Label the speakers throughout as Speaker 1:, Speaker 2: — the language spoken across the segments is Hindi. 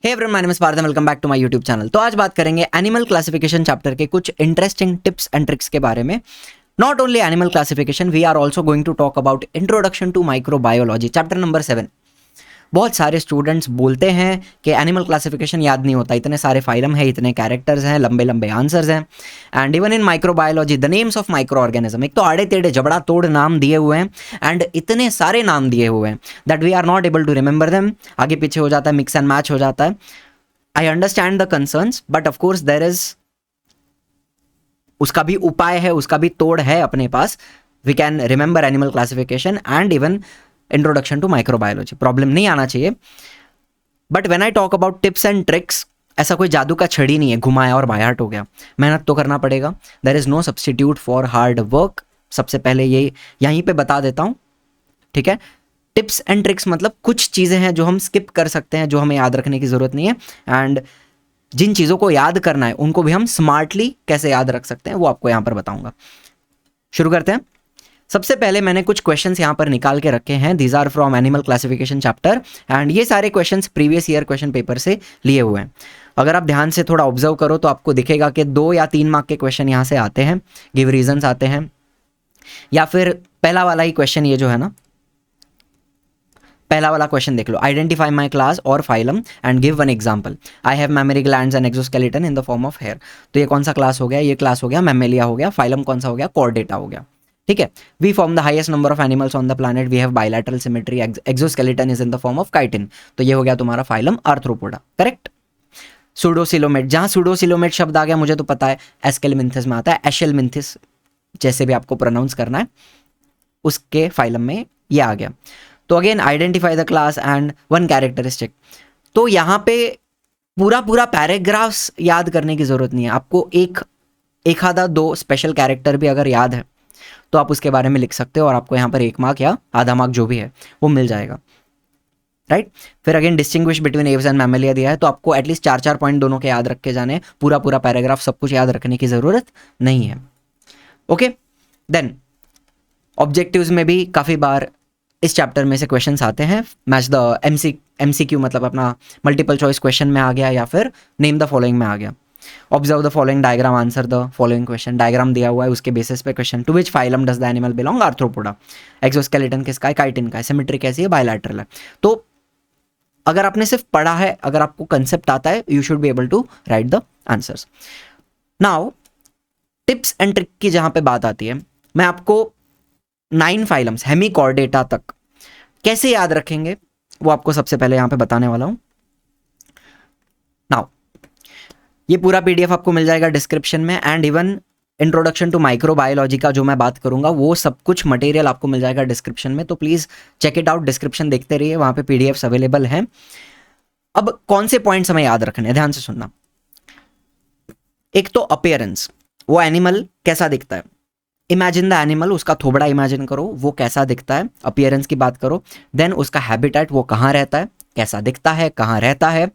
Speaker 1: Hey everyone, my name is Parth, welcome back to my YouTube channel. तो आज बात करेंगे एनिमल क्लासिफिकेशन चैप्टर के कुछ इंटरेस्टिंग टिप्स एंड ट्रिक्स के बारे में। Not only animal classification, we are also going to talk about introduction to microbiology, chapter number 7। बहुत सारे स्टूडेंट्स बोलते हैं कि एनिमल क्लासिफिकेशन याद नहीं होता, इतने सारे फाइलम है, इतने कैरेक्टर्स हैं, लंबे लंबे आंसर्स हैं। And even in microbiology the names of micro organism, एक तो आड़े टेढ़े जबड़ा तोड़ नाम दिए हुए हैं एंड इतने सारे नाम दिए हुए हैं that we are not able to remember them. आगे पीछे हो जाता है, मिक्स एंड मैच हो जाता है। I understand the concerns, but of course there is, उसका भी उपाय है, उसका भी तोड़ है अपने पास। We can remember animal classification and even introduction to microbiology, problem नहीं आना चाहिए। But when I talk about tips and tricks, ऐसा कोई जादू का छड़ी नहीं है, घुमाया और बायाट हो गया। मेहनत तो करना पड़ेगा, there is no substitute for hard work. सबसे पहले ये यहीं पे बता देता हूं, ठीक है। टिप्स एंड ट्रिक्स मतलब कुछ चीज़ें हैं जो हम स्किप कर सकते हैं, जो हमें याद रखने की ज़रूरत नहीं है। एंड जिन चीज़ों को याद करना है उनको भी हम स्मार्टली कैसे याद रख सकते हैं वो आपको यहाँ पर बताऊंगा। शुरू करते हैं। सबसे पहले मैंने कुछ क्वेश्चंस यहाँ पर निकाल के रखे हैं। These are from animal classification chapter and ये सारे questions previous year question paper से लिए हुए हैं। अगर आप ध्यान से थोड़ा ऑब्जर्व करो तो आपको दिखेगा कि 2 या 3 मार्क के क्वेश्चन यहाँ से आते हैं, गिव रीजंस आते हैं, या फिर पहला वाला ही क्वेश्चन ये जो है ना, पहला वाला क्वेश्चन देख लो, आइडेंटिफाई माई क्लास और phylum and give one example. I have mammary glands and exoskeleton in the form of hair. तो ये कौन सा क्लास हो गया? ये क्लास हो गया मैमेलिया हो गया। फाइलम कौन सा हो गया? कॉर्डेटा हो गया। ठीक है। We form the highest number of animals on the planet, we have bilateral symmetry, exoskeleton is in the form of chitin. तो ये हो गया तुम्हारा फाइलम आर्थ्रोपोडा, करेक्ट। सूडोसिलोमेट, जहां सूडोसिलोमेट शब्द आ गया मुझे तो पता है एस्केलमिंथिस में आता है, एशेलमिंथिस जैसे भी आपको प्रोनाउंस करना है, उसके फाइलम में ये आ गया। तो again identify the class and one characteristic. तो यहाँ पे पूरा पूरा पैराग्राफ्स याद करने की जरूरत नहीं है आपको। एक आधा 2 स्पेशल कैरेक्टर भी अगर याद है तो आप उसके बारे में लिख सकते हो और आपको यहाँ पर 1 मार्क या आधा मार्क जो भी है वो मिल जाएगा, राइट। फिर again distinguish between Aves and Mammalia दिया है, तो आपको एटलीस्ट 4-4 पॉइंट दोनों के याद रख के जाने, पूरा पूरा पैराग्राफ सब कुछ याद रखने की जरूरत नहीं है। ओके, देन ऑब्जेक्टिव्स में भी काफ़ी बार इस चैप्टर में से क्वेश्चंस आते हैं। मैच द एमसीक्यू, मतलब अपना मल्टीपल चॉइस क्वेश्चन में आ गया या फिर नेम द फॉलोइंग में आ गया। Observe the following diagram, answer the following question. Diagram दिया हुआ है, उसके बेसिस पे question. To which phylum does the animal belong? Arthropoda. Exoskeleton किसका है? काइटिन का है। सिमेट्री कैसी है? बायलैटरल है। तो अगर आपने सिर्फ पढ़ा है, अगर आपको कंसेप्ट आता है, you should be able to write the answers. Now tips and trick की जहां पे बात आती है, मैं आपको 9 फाइलम्स हेमिकॉर्डेटा तक कैसे याद रखेंगे वो आपको सबसे पहले यहां पे बताने वाला हूं। नाउ ये पूरा पीडीएफ आपको मिल जाएगा डिस्क्रिप्शन में, and even introduction to microbiology का जो मैं बात करूंगा वो सब कुछ मटेरियल आपको मिल जाएगा डिस्क्रिप्शन में। तो please check it out, description देखते रहिए, वहां पे पीडीएफ्स अवेलेबल हैं। अब कौन से पॉइंट्स हमें याद रखने हैं, ध्यान से सुनना। एक तो अपीयरेंस, वो एनिमल कैसा दिखता है। इमेजिन द एनिमल, उसका थोबड़ा इमेजिन करो, वो कैसा दिखता है, अपीयरेंस की बात करो। देन उसका हैबिटेट, वो कहाँ रहता है, कैसा दिखता है, कहाँ रहता है।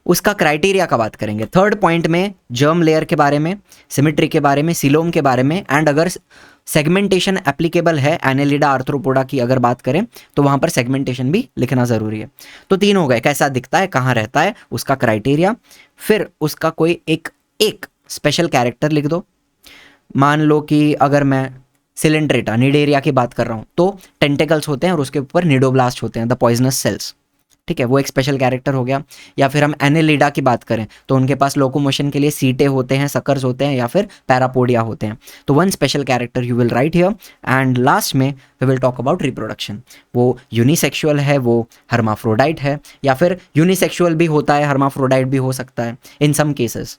Speaker 1: उसका क्राइटेरिया का बात करेंगे। थर्ड पॉइंट में जर्म लेयर के बारे में, सिमेट्री के बारे में, सिलोम के बारे में, एंड अगर सेगमेंटेशन एप्लीकेबल है एनेलिडा आर्थ्रोपोडा की अगर बात करें तो वहां पर सेगमेंटेशन भी लिखना जरूरी है। तो 3 हो गए, कैसा दिखता है, कहाँ रहता है, उसका क्राइटेरिया। फिर उसका कोई एक स्पेशल कैरेक्टर लिख दो। मान लो कि अगर मैं सिलेंड्रेटा निडेरिया की बात कर रहा हूँ तो टेंटेकल्स होते हैं और उसके ऊपर निडोब्लास्ट होते हैं, द पॉइजनस सेल्स, ठीक है, वो एक स्पेशल कैरेक्टर हो गया। या फिर हम एनेलिडा की बात करें तो उनके पास लोकोमोशन के लिए सीटे होते हैं, सकर्स होते हैं, या फिर पैरापोडिया होते हैं। तो 1 special character you will write here. And last में we will talk about reproduction. वो यूनिसेक्सुअल है, वो हर्माफ्रोडाइट है, या फिर यूनिसेक्सुअल भी होता है, हर्माफ्रोडाइट भी हो सकता है इन some cases.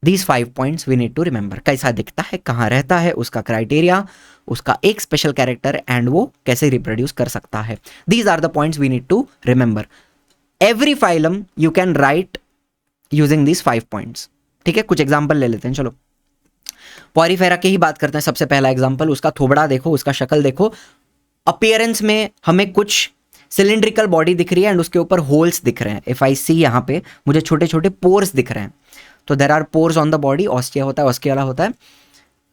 Speaker 1: These 5 points we need to remember। कैसा दिखता है, कहाँ रहता है, उसका क्राइटेरिया, उसका एक स्पेशल कैरेक्टर, एंड वो कैसे रिप्रोड्यूस कर सकता है। These are the points we need to remember। Every phylum you can write using these 5 points। ठीक है, कुछ एग्जाम्पल ले लेते हैं, चलो। पॉरीफेरा की ही बात करते हैं। सबसे पहला एग्जाम्पल, उसका थोबड़ा देखो, उसका शक्ल देखो। अपीयरेंस में हमें कुछ सिलिंड्रिकल बॉडी दिख रही है एंड उसके ऊपर होल्स दिख रहे हैं। इफ आई सी, यहाँ पे मुझे छोटे छोटे पोर्स दिख रहे हैं। तो there are pores on the body, ostia होता है, ऑस्कियोला होता है,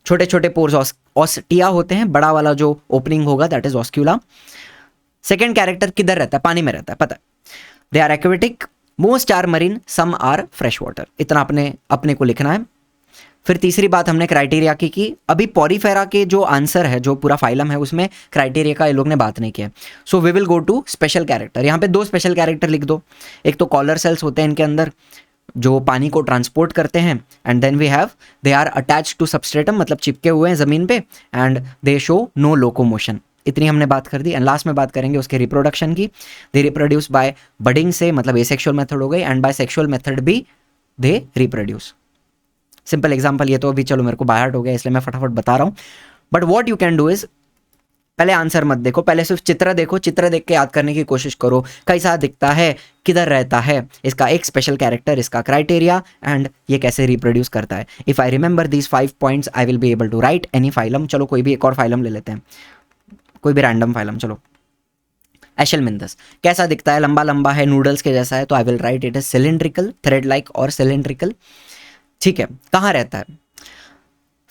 Speaker 1: छोटे छोटे पोर्स ऑस्टिया होते हैं, बड़ा वाला जो ओपनिंग होगा that is oscula. Second character किधर रहता है? पानी में रहता है, पता है। They are aquatic, most are marine, some are fresh water. इतना अपने को लिखना है। फिर तीसरी बात हमने क्राइटेरिया की अभी पॉरीफेरा के जो आंसर है, जो पूरा फाइलम है, उसमें क्राइटेरिया का ये लोग ने बात नहीं किया। So we will go to special character. यहाँ पे 2 स्पेशल कैरेक्टर लिख दो। एक तो कॉलर सेल्स होते हैं इनके अंदर जो पानी को ट्रांसपोर्ट करते हैं, and then we have they are attach to substratum, मतलब चिपके हुए हैं ज़मीन पे, and they show no locomotion. इतनी हमने बात कर दी। एंड लास्ट में बात करेंगे उसके रिप्रोडक्शन की। दे रिप्रोड्यूस बाय बडिंग से, मतलब एसेक्सुअल मेथड हो गई, एंड बाय सेक्सुअल मेथड भी दे रिप्रोड्यूस। सिंपल एग्जाम्पल, ये तो अभी चलो मेरे को बाय हार्ट हो गया इसलिए मैं फटाफट बता रहा हूँ। But what you can do is, पहले आंसर मत देखो, पहले सिर्फ चित्र देखो, चित्र देख के याद करने की कोशिश करो। कैसा दिखता है, किधर रहता है, इसका एक स्पेशल कैरेक्टर, इसका क्राइटेरिया, एंड ये कैसे रिप्रोड्यूस करता है। If I remember these 5 points I will be able to write any phylum. चलो कोई भी एक और फाइलम ले लेते हैं, कोई भी रैंडम फाइलम। चलो एशेलमिंथस कैसा दिखता है, लंबा लंबा है, नूडल्स के जैसा है, तो I will write it is cylindrical, thread like और सिलिंड्रिकल। ठीक है, कहाँ रहता है,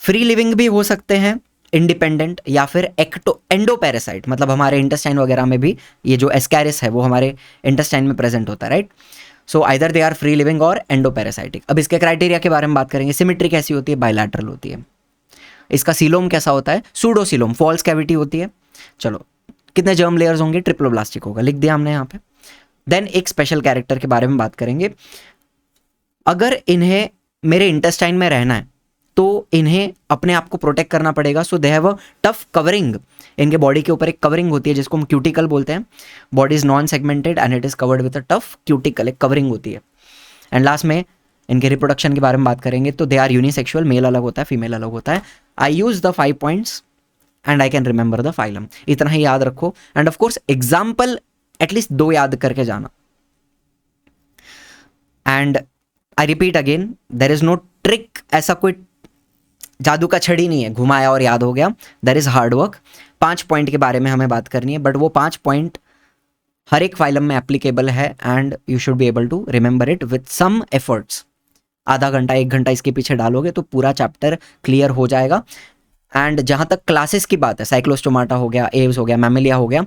Speaker 1: फ्री लिविंग भी हो सकते हैं, इंडिपेंडेंट, या फिर एंडो पैरासाइट, मतलब हमारे इंटेस्टाइन वगैरह में भी ये जो एस्कैरिस है वो हमारे इंटेस्टाइन में प्रेजेंट होता है, right. So either they are free living और एंडो पैरासाइटिक। अब इसके क्राइटेरिया के बारे में बात करेंगे। सिमेट्री कैसी होती है, बायलैटरल होती है। इसका सीलोम कैसा होता है, सूडोसीलोम, फॉल्स कैविटी होती है। चलो कितने जर्म लेयर्स होंगे, ट्रिप्लोब्लास्टिक होगा, लिख दिया हमने यहाँ पे। देन एक स्पेशल कैरेक्टर के बारे में बात करेंगे। अगर इन्हें मेरे इंटेस्टाइन में रहना है तो इन्हें अपने आप को प्रोटेक्ट करना पड़ेगा। So they have a tough covering, इनके बॉडी के ऊपर एक कवरिंग होती है जिसको हम क्यूटिकल बोलते हैं। Body is non segmented and it is covered with a tough cuticle, एक कवरिंग होती है। एंड लास्ट में इनके रिप्रोडक्शन के बारे में बात करेंगे तो दे आर यूनिसेक्सुअल, मेल अलग होता है, फीमेल अलग होता है। I use the 5 points and I can remember the phylum. इतना ही याद रखो, and of course example at least 2 याद करके जाना। And I repeat again, there is no trick, ऐसा कोई जादू का छड़ी नहीं है, घुमाया और याद हो गया। There is hard work. 5 point के बारे में हमें बात करनी है, बट वो 5 पॉइंट हर एक फाइलम में एप्लीकेबल है, and you should be able to remember it with some efforts. आधा घंटा 1 घंटा इसके पीछे डालोगे तो पूरा चैप्टर क्लियर हो जाएगा। एंड जहाँ तक क्लासेस की बात है, साइक्लोस्टोमाटा हो गया, एव्स हो गया, मैमेलिया हो गया,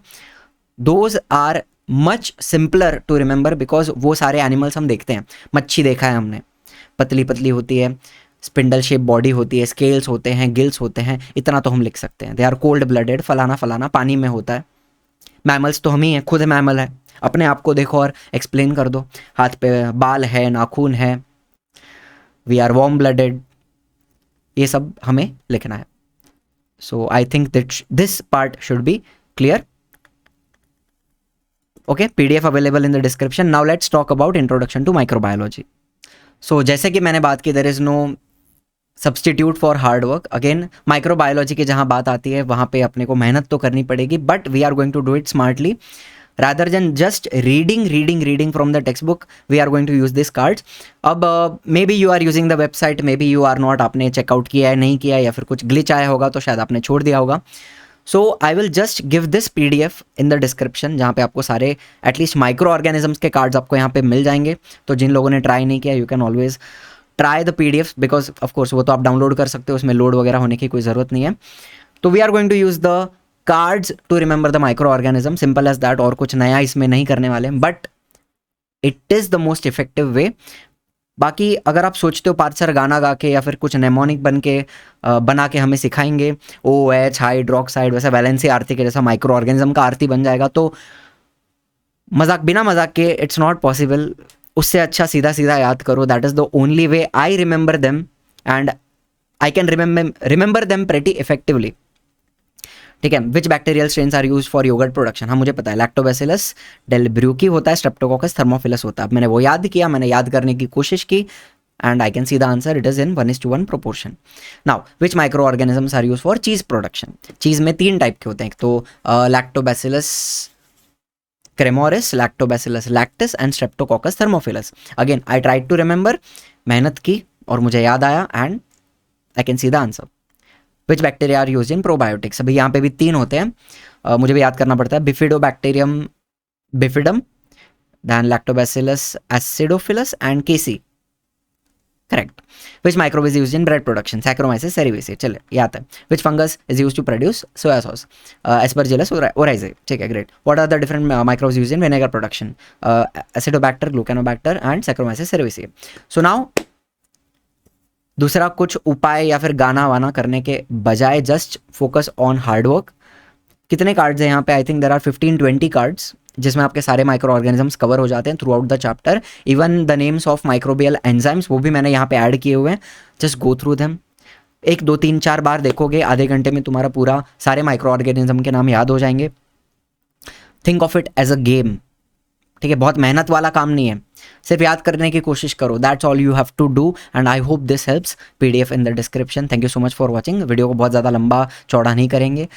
Speaker 1: those are much simpler to remember because वो सारे एनिमल्स हम देखते हैं। मच्छी देखा है हमने, पतली पतली होती है, स्पिंडल शेप बॉडी होती है, स्केल्स होते हैं, गिल्स होते हैं, इतना तो हम लिख सकते हैं। दे आर कोल्ड ब्लडेड, फलाना फलाना, पानी में होता है। मैमल्स तो हम ही हैं, खुद मैमल है, अपने आप को देखो और एक्सप्लेन कर दो। हाथ पे बाल है, नाखून है, वी आर वार्म ब्लडेड, ये सब हमें लिखना है। So I think that this part should be clear. Okay, PDF available in the description. Now let's talk about introduction to microbiology. So जैसे कि मैंने बात की, there is no substitute for hard work. Again microbiology की जहाँ बात आती है वहाँ पे अपने को मेहनत तो करनी पड़ेगी, but we are going to do it smartly rather than just reading from the textbook. We are going to use these cards. अब maybe you are using the website, maybe you are not, आपने चेकआउट किया है, नहीं किया है, या फिर कुछ ग्लिच आया होगा तो शायद आपने छोड़ दिया होगा। So I will just give this PDF in the description, जहाँ पे आपको सारे एटलीस्ट माइक्रो ऑर्गेनिजम्स के कार्ड्स आपको यहाँ पे मिल जाएंगे। तो जिन लोगों ने ट्राई नहीं किया, you can always try the PDFs, because of course वो तो आप डाउनलोड कर सकते हो, उसमें लोड वगैरह होने की कोई ज़रूरत नहीं है। तो we are going to use the cards to remember the micro organism, simple as that. और कुछ नया इसमें नहीं करने वाले, but it is the most effective way. बाकी अगर आप सोचते हो पार्थ सर गाना गा के या फिर कुछ नेमोनिक बना के हमें सिखाएंगे, OH हाइड्रोक्साइड, वैसे वैलेंसी आरती के जैसा माइक्रो ऑर्गेनिज्म का आरती बन जाएगा, तो बिना मजाक के इट्स नॉट पॉसिबल। उससे अच्छा सीधा सीधा याद करो, that is the only way I remember them, and I can remember them pretty effectively. ठीक है, which bacterial strains are use for yoghurt production, हाँ मुझे पता है, लैक्टोबैसिलस डेल्ब्रूकी होता है, स्ट्रेप्टोकोकस थर्मोफिलस होता है। मैंने वो याद किया, मैंने याद करने की कोशिश की, and I can see the answer, it is in 1:1 proportion. Now which micro organisms are use for cheese production. Cheese में 3 टाइप के होते हैं, एक तो lactobacillus cremoris, lactobacillus lactis and streptococcus thermophilus. Again I tried to remember, मेहनत की और मुझे याद आया, and I can see the answer. Which bacteria are use in probiotics, अभी यहाँ पे भी 3 होते हैं, मुझे भी याद करना पड़ता है। Bifidobacterium bifidum, then lactobacillus acidophilus and casei. Correct. Which microbe is use in bread production? Saccharomyces cerevisiae. चले ये आता है. Which fungus is use to produce soya sauce? Aspergillus oryzae. ठीक है, great. What are the different microbes use in vinegar production? Acetobacter, gluconobacter and saccharomyces cerevisiae. So now दूसरा कुछ उपाय या फिर गाना वाना करने के बजाय जस्ट फोकस ऑन हार्डवर्क. कितने कार्ड्स हैं यहाँ पे? I think there are 15-20 cards जिसमें आपके सारे माइक्रो ऑर्गेनिजम्स कवर हो जाते हैं throughout the chapter. Even the names of microbial enzymes वो भी मैंने यहाँ पे ऐड किए हुए हैं. Just go through them. 1-2-3-4 बार देखोगे, आधे घंटे में तुम्हारा पूरा सारे माइक्रो ऑर्गेनिज्म के नाम याद हो जाएंगे. Think of it as a game. ठीक है, बहुत मेहनत वाला काम नहीं है, सिर्फ याद करने की कोशिश करो. That's all you have to do and I hope this helps. PDF in the description. Thank you so much for watching. Video को बहुत ज़्यादा लंबा चौड़ा नहीं करेंगे.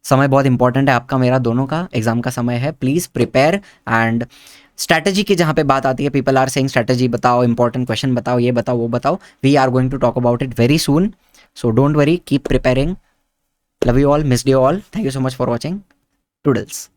Speaker 1: समय बहुत इंपॉर्टेंट है आपका मेरा दोनों का. एग्जाम का समय है. Please prepare. एंड स्ट्रैटेजी की जहाँ पे बात आती है, पीपल आर सेइंग स्ट्रैटेजी बताओ, इंपॉर्टेंट क्वेश्चन बताओ, ये बताओ वो बताओ. We are going to talk about it very soon. So don't worry, keep preparing. Love you all, missed you all. Thank you so much for watching. Toodles.